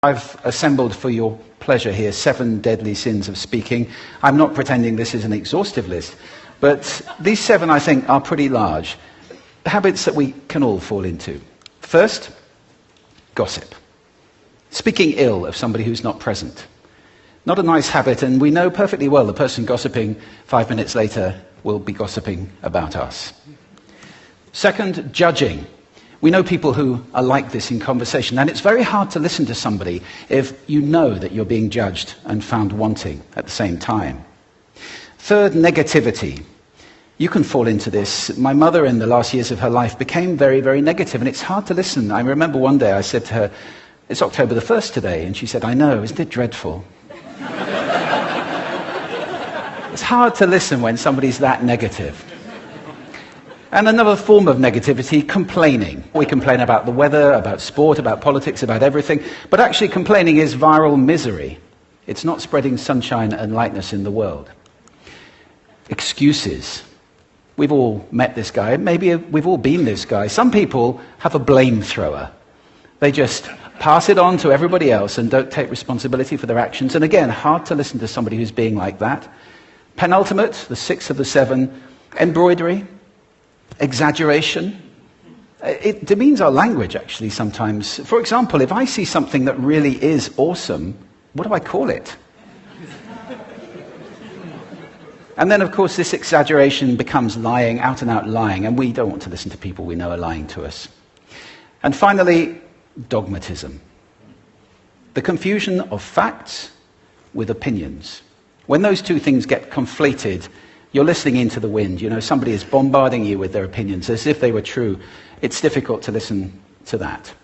I've assembled for your pleasure here 7 deadly sins of speaking. I'm not pretending this is an exhaustive list, but these 7, I think, are pretty large. Habits that we can all fall into. First, gossip. Speaking ill of somebody who's not present. Not a nice habit, and we know perfectly well the person gossiping 5 minutes later will be gossiping about us. Second, judging. We know people who are like this in conversation, and it's very hard to listen to somebody if you know that you're being judged and found wanting at the same time. Third, negativity. You can fall into this. My mother, in the last years of her life, became very, very negative, and it's hard to listen. I remember one day I said to her, "It's October the 1st today," and she said, "I know, isn't it dreadful?" It's hard to listen when somebody's that negative. And another form of negativity, complaining. We complain about the weather, about sport, about politics, about everything. But actually complaining is viral misery. It's not spreading sunshine and lightness in the world. Excuses. We've all met this guy. Maybe we've all been this guy. Some people have a blame thrower. They just pass it on to everybody else and don't take responsibility for their actions. And again, hard to listen to somebody who's being like that. Penultimate, the 6th of the 7, embroidery. Exaggeration. It demeans our language, actually, sometimes. For example, if I see something that really is awesome, what do I call it? And then, of course, this exaggeration becomes lying, out-and-out lying, and we don't want to listen to people we know are lying to us. And finally, dogmatism. The confusion of facts with opinions. When those two things get conflated, you're listening into the wind. You know, somebody is bombarding you with their opinions as if they were true. It's difficult to listen to that.